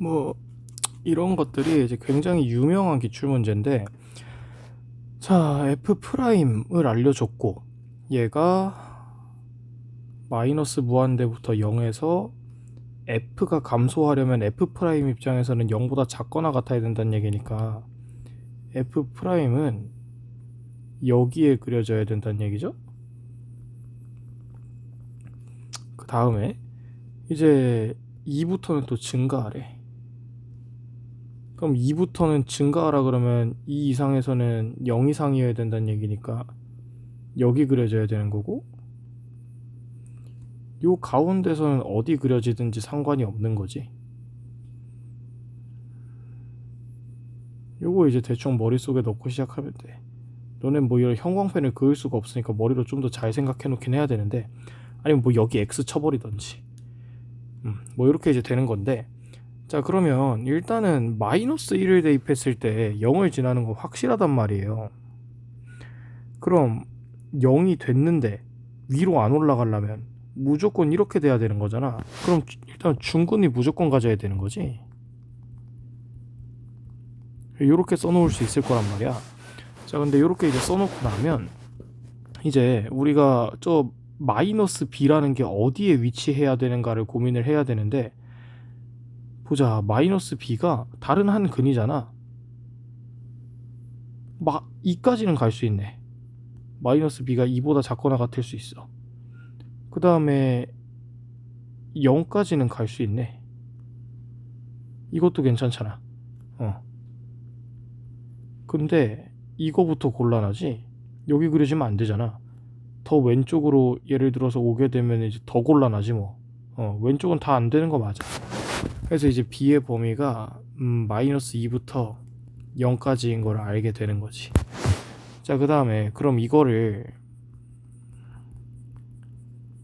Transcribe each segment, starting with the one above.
뭐 이런 것들이 이제 굉장히 유명한 기출 문제인데, 자, f 프라임을 알려줬고 얘가 마이너스 무한대부터 0에서 f가 감소하려면 f 프라임 입장에서는 0보다 작거나 같아야 된다는 얘기니까 f 프라임은 여기에 그려져야 된다는 얘기죠. 그 다음에 이제 2부터는 또 증가하래. 그럼 2부터는 증가하라 그러면 2 이상에서는 0 이상이어야 된다는 얘기니까 여기 그려져야 되는 거고, 요 가운데서는 어디 그려지든지 상관이 없는 거지. 요거 이제 대충 머릿속에 넣고 시작하면 돼. 너넨 뭐 이런 형광펜을 그을 수가 없으니까 머리로 좀 더 잘 생각해 놓긴 해야 되는데, 아니면 뭐 여기 X 쳐버리던지 뭐 이렇게 이제 되는 건데, 자 그러면 일단은 마이너스 1을 대입했을 때 0을 지나는 건 확실하단 말이에요. 그럼 0이 됐는데 위로 안 올라가려면 무조건 이렇게 돼야 되는 거잖아. 그럼 일단 중근이 무조건 가져야 되는 거지. 이렇게 써놓을 수 있을 거란 말이야. 자 근데 이렇게 이제 써놓고 나면 이제 우리가 저 마이너스 b라는 게 어디에 위치해야 되는가를 고민을 해야 되는데, 보자. 마이너스 b가 다른 한 근이잖아. 2까지는 갈 수 있네. 마이너스 b가 2보다 작거나 같을 수 있어. 그 다음에 0까지는 갈 수 있네. 이것도 괜찮잖아. 근데 이거부터 곤란하지. 여기 그려지면 안 되잖아. 더 왼쪽으로 예를 들어서 오게 되면 이제 더 곤란하지 뭐. 왼쪽은 다 안 되는 거 맞아. 그래서 이제 b의 범위가 마이너스 2부터 0까지인 걸 알게 되는 거지. 자, 그 다음에 그럼 이거를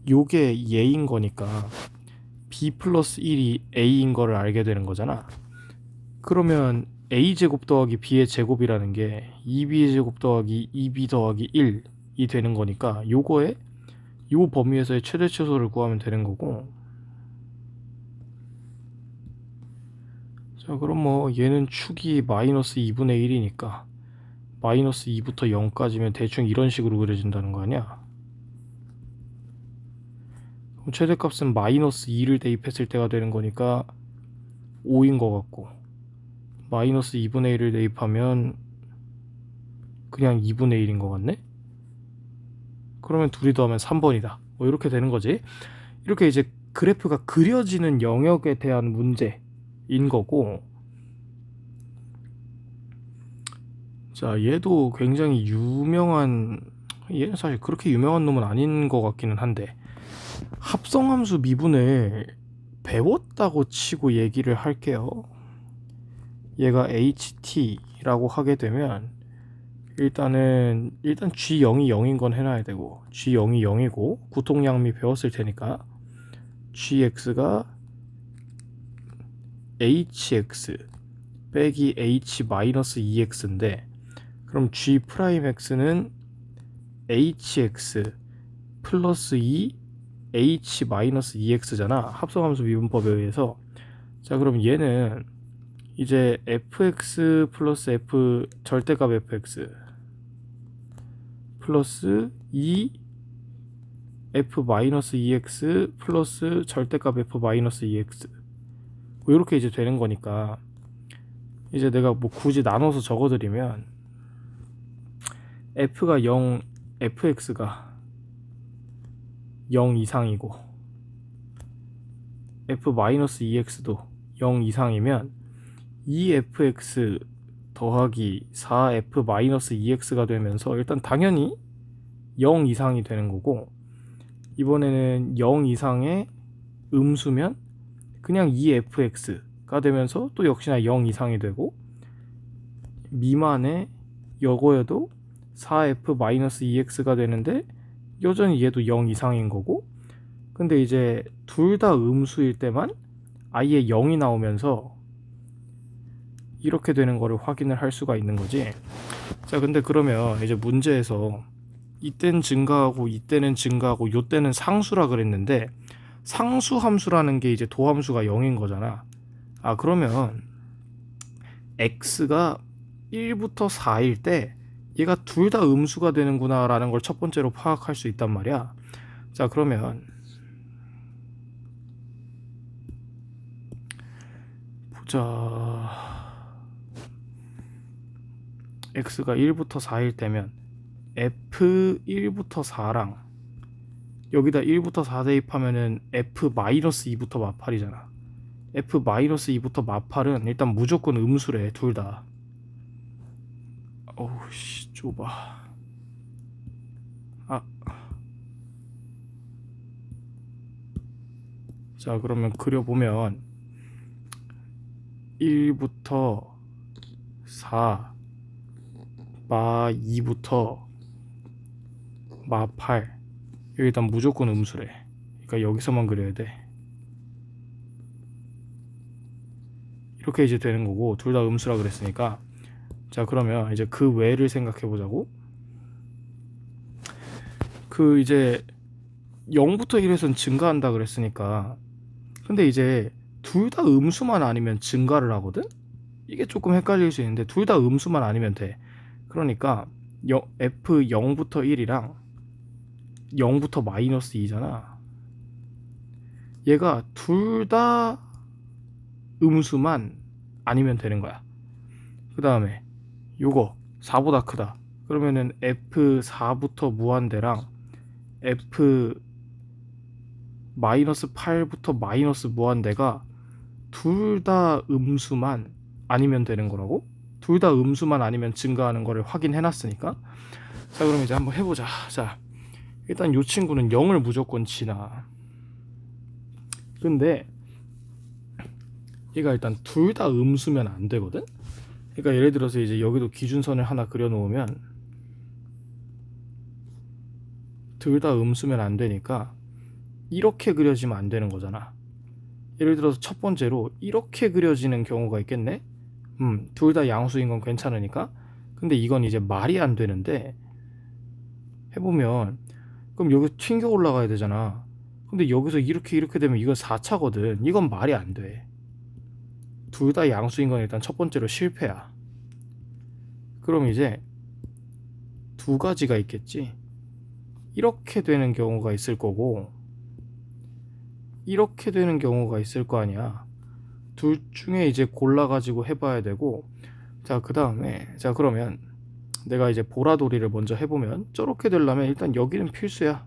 요게 얘인 거니까 b 플러스 1이 a인 거를 알게 되는 거잖아. 그러면 a제곱 더하기 b의 제곱이라는 게 2b의 제곱 더하기 2b 더하기 1이 되는 거니까 요거에 요 범위에서의 최대 최소를 구하면 되는 거고. 자 그럼 뭐 얘는 축이 마이너스 2분의 1이니까 마이너스 2부터 0까지면 대충 이런 식으로 그려진다는 거 아니야. 그럼 최대값은 마이너스 2를 대입했을 때가 되는 거니까 5인 것 같고, 마이너스 2분의 1을 대입하면 그냥 2분의 1인 것 같네. 그러면 둘이 더하면 3번이다. 뭐 이렇게 되는 거지. 이렇게 이제 그래프가 그려지는 영역에 대한 문제인 거고, 자 얘도 굉장히 유명한, 얘는 사실 그렇게 유명한 놈은 아닌 것 같기는 한데, 합성함수 미분을 배웠다고 치고 얘기를 할게요. 얘가 HT라고 하게 되면 일단 G0이 0인 건 해놔야 되고, G0이 0이고 구통량미 배웠을 테니까 GX가 HX 빼기 H-2X인데, 그럼 G'X는 HX 플러스 2 H-2X잖아. 합성함수 미분법에 의해서. 자 그럼 얘는 이제 fx 플러스 f 절대값 fx 플러스 2 f 마이너스 2x 플러스 절대값 f 마이너스 2x 뭐 이렇게 이제 되는 거니까, 이제 내가 뭐 굳이 나눠서 적어드리면 f가 0, fx가 0 이상이고 f 마이너스 2x도 0 이상이면 2fx 더하기 4f 마이너스 2x가 되면서 일단 당연히 0 이상이 되는 거고, 이번에는 0 이상의 음수면 그냥 2fx가 되면서 또 역시나 0 이상이 되고, 미만의 여거에도 4f 마이너스 2x가 되는데 여전히 얘도 0 이상인 거고, 근데 이제 둘 다 음수일 때만 아예 0이 나오면서 이렇게 되는 거를 확인을 할 수가 있는 거지. 자 근데 그러면 이제 문제에서 이때는 증가하고 이때는 증가하고 요때는 상수라 그랬는데, 상수 함수라는 게 이제 도함수가 0인 거잖아. 그러면 x가 1부터 4일 때 얘가 둘 다 음수가 되는구나 라는 걸 첫 번째로 파악할 수 있단 말이야. 자, 그러면 보자. x가 1부터 4일 때면 f1부터 4랑 여기다 1부터 4 대입하면은 f-2부터 마팔이잖아. f-2부터 마팔은 일단 무조건 음수래, 둘 다. 어우 씨, 좁아. 자, 그러면 그려보면 1부터 4 마 2부터 마 8. 여기 일단 무조건 음수래. 그러니까 여기서만 그려야 돼. 이렇게 이제 되는 거고, 둘 다 음수라 그랬으니까. 자, 그러면 이제 그 외를 생각해 보자고. 그 이제 0부터 1에선 증가한다 그랬으니까, 근데 이제 둘 다 음수만 아니면 증가를 하거든? 이게 조금 헷갈릴 수 있는데 둘 다 음수만 아니면 돼. 그러니까 f 0부터 1이랑 0부터 마이너스 2잖아. 얘가 둘 다 음수만 아니면 되는 거야. 그 다음에 요거 4보다 크다. 그러면은 f4부터 무한대랑 f 마이너스 8부터 마이너스 무한대가 둘 다 음수만 아니면 되는 거라고? 둘 다 음수만 아니면 증가하는 거를 확인해 놨으니까. 자, 그럼 이제 한번 해보자. 자, 일단 요 친구는 0을 무조건 지나. 근데 얘가 일단 둘 다 음수면 안 되거든? 그러니까 예를 들어서 이제 여기도 기준선을 하나 그려 놓으면 둘 다 음수면 안 되니까 이렇게 그려지면 안 되는 거잖아. 예를 들어서 첫 번째로 이렇게 그려지는 경우가 있겠네? 둘 다 양수인 건 괜찮으니까. 근데 이건 이제 말이 안 되는데, 해보면 그럼 여기 튕겨 올라가야 되잖아. 근데 여기서 이렇게 되면 이건 4차거든. 이건 말이 안 돼. 둘 다 양수인 건 일단 첫 번째로 실패야. 그럼 이제 두 가지가 있겠지. 이렇게 되는 경우가 있을 거고, 이렇게 되는 경우가 있을 거 아니야. 둘 중에 이제 골라가지고 해봐야 되고. 자, 그 다음에, 자, 그러면 내가 이제 보라돌이를 먼저 해보면 저렇게 되려면 일단 여기는 필수야.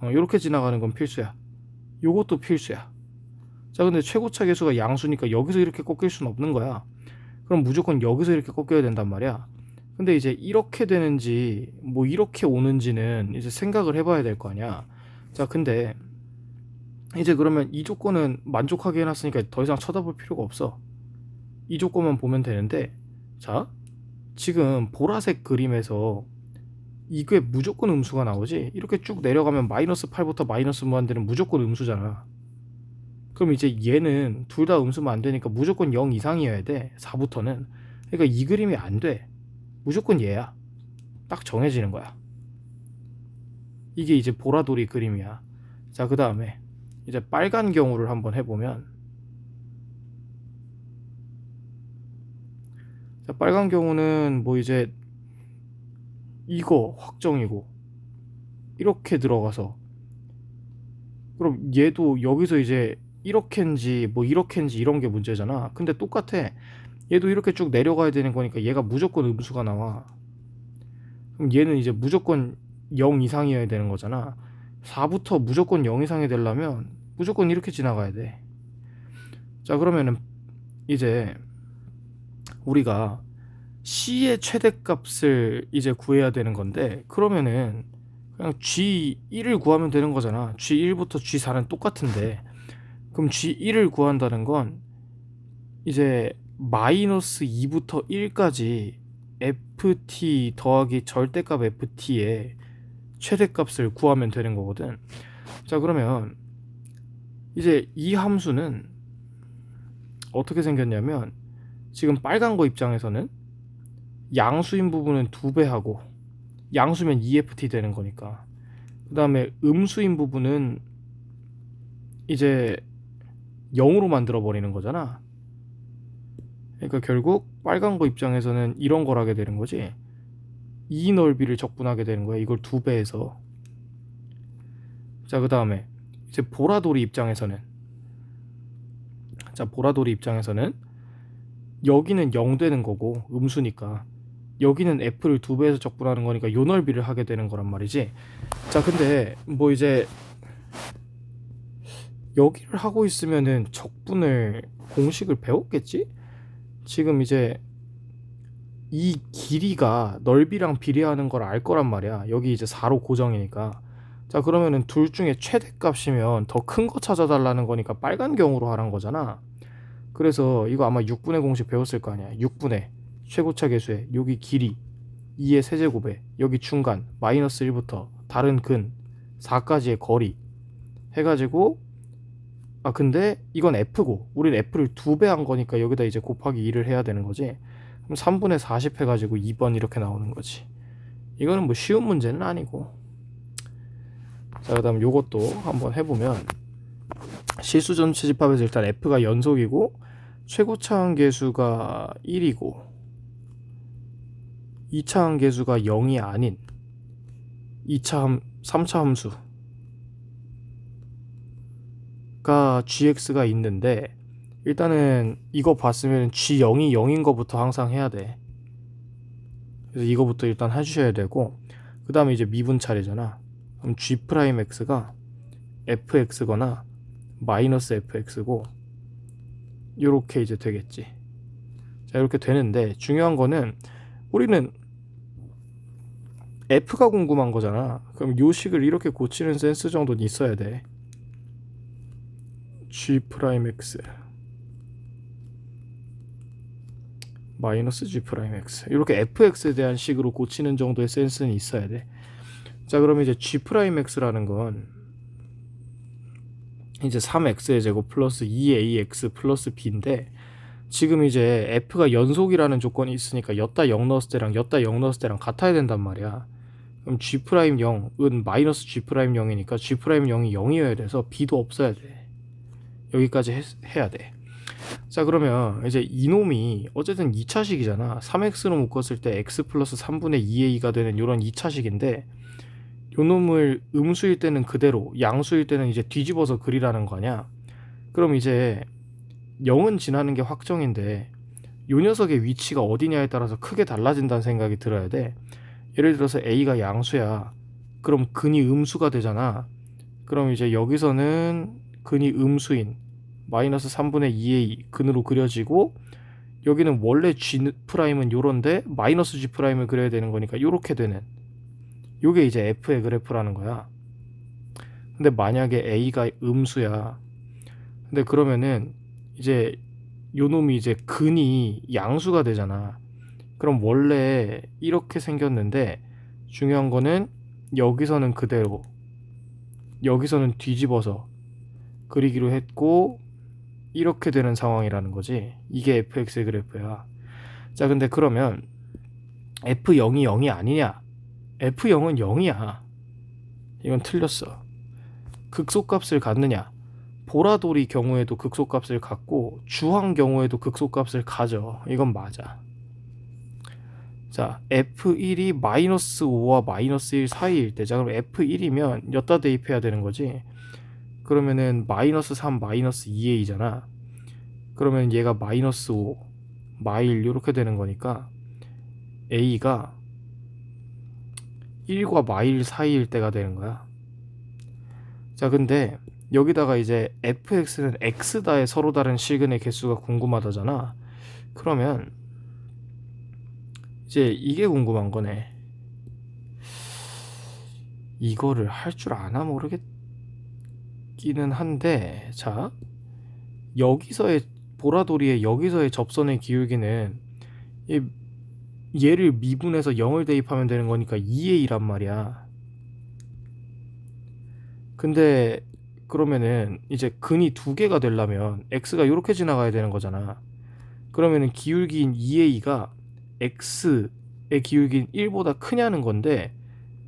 요렇게 지나가는 건 필수야. 요것도 필수야. 자, 근데 최고차 계수가 양수니까 여기서 이렇게 꺾일 수는 없는 거야. 그럼 무조건 여기서 이렇게 꺾여야 된단 말이야. 근데 이제 이렇게 되는지 뭐 이렇게 오는지는 이제 생각을 해봐야 될 거 아니야. 자, 근데 이제 그러면 이 조건은 만족하게 해놨으니까 더 이상 쳐다볼 필요가 없어. 이 조건만 보면 되는데, 자, 지금 보라색 그림에서 이게 무조건 음수가 나오지. 이렇게 쭉 내려가면 마이너스 8부터 마이너스 무한대는 무조건 음수잖아. 그럼 이제 얘는 둘 다 음수면 안 되니까 무조건 0 이상이어야 돼. 4부터는. 그러니까 이 그림이 안 돼. 무조건 얘야. 딱 정해지는 거야. 이게 이제 보라돌이 그림이야. 자, 그 다음에 이제 빨간 경우를 한번 해보면, 자, 빨간 경우는 뭐 이제 이거 확정이고 이렇게 들어가서, 그럼 얘도 여기서 이제 이렇게인지 뭐 이렇게인지 이런 게 문제잖아. 근데 똑같아. 얘도 이렇게 쭉 내려가야 되는 거니까 얘가 무조건 음수가 나와. 그럼 얘는 이제 무조건 0 이상이어야 되는 거잖아. 4부터 무조건 0 이상이 되려면 무조건 이렇게 지나가야 돼. 자, 그러면은 이제 우리가 C의 최대값을 이제 구해야 되는 건데, 그러면은 그냥 G1을 구하면 되는 거잖아. G1부터 G4는 똑같은데, 그럼 G1을 구한다는 건 이제 마이너스 2부터 1까지 ft 더하기 절대값 ft의 최대값을 구하면 되는 거거든. 자, 그러면 이제 이 함수는 어떻게 생겼냐면, 지금 빨간 거 입장에서는 양수인 부분은 2배 하고, 양수면 EFT 되는 거니까, 그 다음에 음수인 부분은 이제 0으로 만들어 버리는 거잖아. 그러니까 결국 빨간 거 입장에서는 이런 걸 하게 되는 거지. 이 넓이를 적분하게 되는 거야. 이걸 2배해서. 자, 그 다음에 이제 보라돌이 입장에서는, 자, 보라돌이 입장에서는 여기는 0 되는 거고 음수니까, 여기는 f를 2배해서 적분하는 거니까 요 넓이를 하게 되는 거란 말이지. 자, 근데 뭐 이제 여기를 하고 있으면은 적분을 공식을 배웠겠지? 지금 이제 이 길이가 넓이랑 비례하는 걸 알 거란 말이야. 여기 이제 4로 고정이니까. 자, 그러면은 둘 중에 최대값이면 더 큰 거 찾아달라는 거니까 빨간 경우로 하란 거잖아. 그래서 이거 아마 6분의 공식 배웠을 거 아니야. 6분의 최고차 계수에 여기 길이 2의 세제곱에 여기 중간 마이너스 1부터 다른 근 4까지의 거리 해가지고, 아 근데 이건 f고 우린 f를 2배 한 거니까 여기다 이제 곱하기 2를 해야 되는 거지. 그럼 3분의 40 해가지고 2번 이렇게 나오는 거지. 이거는 뭐 쉬운 문제는 아니고. 자, 그 다음 요것도 한번 해보면, 실수 전체 집합에서 일단 f가 연속이고 최고차 함계수가 1이고 2차 함계수가 0이 아닌 3차 함수가 gx가 있는데, 일단은 이거 봤으면 g0이 0인 거부터 항상 해야 돼. 그래서 이거부터 일단 해주셔야 되고, 그 다음에 이제 미분 차례잖아. 그럼 g'x가 fx거나 마이너스 fx고 요렇게 이제 되겠지. 자, 이렇게 되는데 중요한 거는 우리는 f가 궁금한 거잖아. 그럼 요 식을 이렇게 고치는 센스 정도는 있어야 돼. g'x 마이너스 g'x 이렇게 fx에 대한 식으로 고치는 정도의 센스는 있어야 돼. 자, 그러면 이제 g'x라는 건 이제 3x의 제곱 플러스 2ax 플러스 b인데, 지금 이제 f가 연속이라는 조건이 있으니까 였다 0 넣었을 때랑 였다 0 넣었을 때랑 같아야 된단 말이야. 그럼 g'0은 마이너스 g'0이니까 g'0이 0이어야 돼서 b도 없어야 돼. 여기까지 해야 돼. 자, 그러면 이제 이놈이 어쨌든 2차식이잖아. 3x로 묶었을 때 x 플러스 3분의 2a가 되는 이런 2차식인데, 요 놈을 음수일 때는 그대로, 양수일 때는 이제 뒤집어서 그리라는 거냐. 그럼 이제 0은 지나는 게 확정인데 요 녀석의 위치가 어디냐에 따라서 크게 달라진다는 생각이 들어야 돼. 예를 들어서 a가 양수야. 그럼 근이 음수가 되잖아. 그럼 이제 여기서는 근이 음수인 마이너스 3분의 2a 근으로 그려지고, 여기는 원래 g'은 요런데 마이너스 g'을 그려야 되는 거니까 요렇게 되는, 요게 이제 f의 그래프라는 거야. 근데 만약에 a가 음수야. 근데 그러면은 이제 요 놈이 이제 근이 양수가 되잖아. 그럼 원래 이렇게 생겼는데, 중요한 거는 여기서는 그대로, 여기서는 뒤집어서 그리기로 했고 이렇게 되는 상황이라는 거지. 이게 fx의 그래프야. 자, 근데 그러면 f0이 0이 아니냐? f0은 0이야. 이건 틀렸어. 극소값을 갖느냐? 보라돌이 경우에도 극소값을 갖고 주황 경우에도 극소값을 가져. 이건 맞아. 자, f1이 마이너스 5와 마이너스 1 사이일 때, 자, 그럼 f1이면 엿다 대입해야 되는 거지. 그러면은 마이너스 3 마이너스 2a잖아. 그러면 얘가 마이너스 5 마일 이렇게 되는 거니까 a가 1과 마일 사이일 때가 되는 거야. 자, 근데 여기다가 이제 fx는 x다의 서로 다른 실근의 개수가 궁금하다잖아. 그러면 이제 이게 궁금한 거네. 이거를 할 줄 아나 모르겠기는 한데, 자, 여기서의 보라돌이의 여기서의 접선의 기울기는 얘를 미분해서 0을 대입하면 되는 거니까 2a란 말이야. 근데 그러면은 이제 근이 두 개가 되려면 x가 이렇게 지나가야 되는 거잖아. 그러면은 기울기인 2a가 x의 기울기인 1보다 크냐는 건데,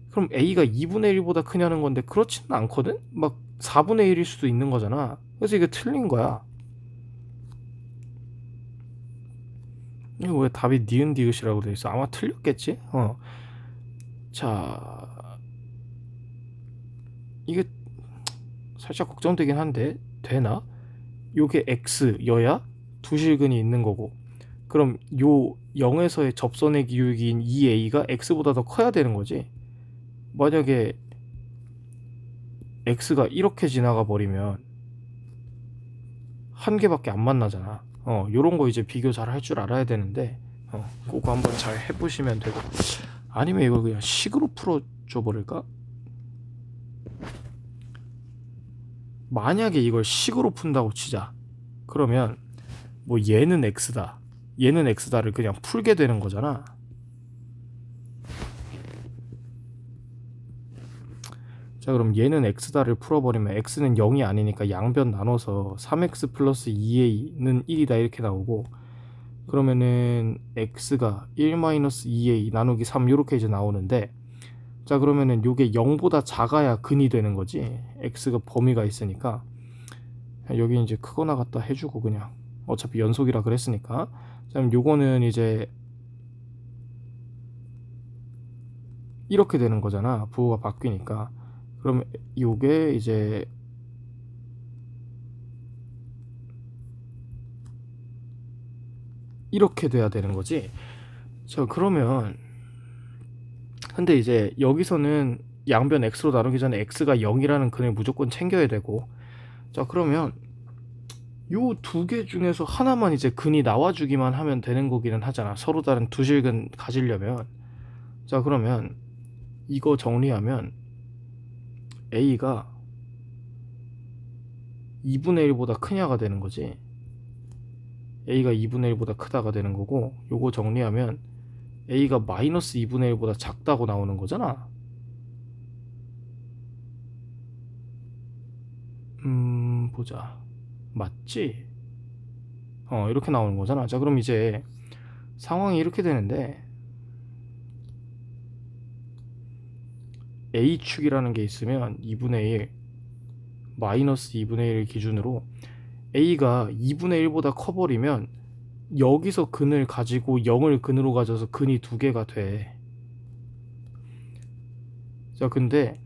그럼 a가 2분의 1보다 크냐는 건데 그렇지는 않거든? 막 4분의 1일 수도 있는 거잖아. 그래서 이게 틀린 거야. 이거 왜 답이 니은 디귿이라고 돼 있어? 아마 틀렸겠지? 자, 이게 살짝 걱정되긴 한데 되나? 요게 x여야 두실근이 있는 거고, 그럼 요 0에서의 접선의 기울기인 2a가 x보다 더 커야 되는 거지. 만약에 x가 이렇게 지나가 버리면 한 개밖에 안 만나잖아. 요런 거 이제 비교 잘 할 줄 알아야 되는데, 그거 한번 잘 해보시면 되고, 아니면 이걸 그냥 식으로 풀어줘 버릴까? 만약에 이걸 식으로 푼다고 치자. 그러면 뭐 얘는 x다, 얘는 x다를 그냥 풀게 되는 거잖아. 자, 그럼 얘는 x다를 풀어버리면 x는 0이 아니니까 양변 나눠서 3x 플러스 2a는 1이다 이렇게 나오고, 그러면은 x가 1 마이너스 2a 나누기 3 이렇게 이제 나오는데, 자 그러면은 요게 0보다 작아야 근이 되는 거지. x가 범위가 있으니까. 여기 이제 크거나 같다 해주고, 그냥 어차피 연속이라 그랬으니까. 자, 그럼 요거는 이제 이렇게 되는 거잖아, 부호가 바뀌니까. 그럼 요게 이제 이렇게 돼야 되는 거지. 자, 그러면 근데 이제 여기서는 양변 x로 나누기 전에 x가 0이라는 근을 무조건 챙겨야 되고, 자 그러면 요 두 개 중에서 하나만 이제 근이 나와주기만 하면 되는 거기는 하잖아, 서로 다른 두실근 가지려면. 자 그러면 이거 정리하면 a가 2분의 1보다 크냐가 되는 거지. a가 2분의 1보다 크다가 되는 거고, 요거 정리하면 a가 마이너스 2분의 1보다 작다고 나오는 거잖아. 보자. 맞지? 이렇게 나오는 거잖아. 자 그럼 이제 상황이 이렇게 되는데, a축이라는 게 있으면 2분의 1 마이너스 2분의 1 기준으로 a가 2분의 1보다 커버리면 여기서 근을 가지고 0을 근으로 가져서 근이 두 개가 돼. 자 근데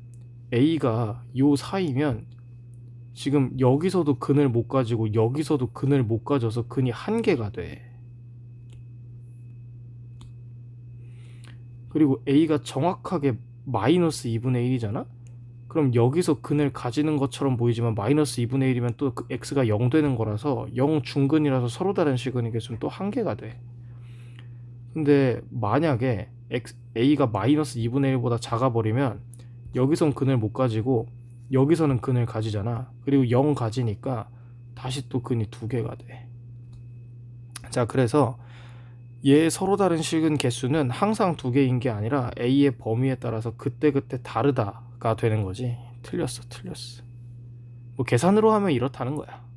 a가 요 사이면 지금 여기서도 근을 못 가지고 여기서도 근을 못 가져서 근이 한 개가 돼. 그리고 a가 정확하게 마이너스 2분의 1이잖아? 그럼 여기서 근을 가지는 것처럼 보이지만 마이너스 2분의 1이면 또 그 x가 0 되는 거라서 0 중근이라서 서로 다른 시근이 계수는 또 한 개가 돼. 근데 만약에 a가 마이너스 2분의 1보다 작아버리면 여기선 근을 못 가지고 여기서는 근을 가지잖아. 그리고 0 가지니까 다시 또 근이 두 개가 돼. 자 그래서 얘 서로 다른 식은 개수는 항상 두 개인 게 아니라 a의 범위에 따라서 그때그때 다르다가 되는 거지. 틀렸어. 뭐 계산으로 하면 이렇다는 거야.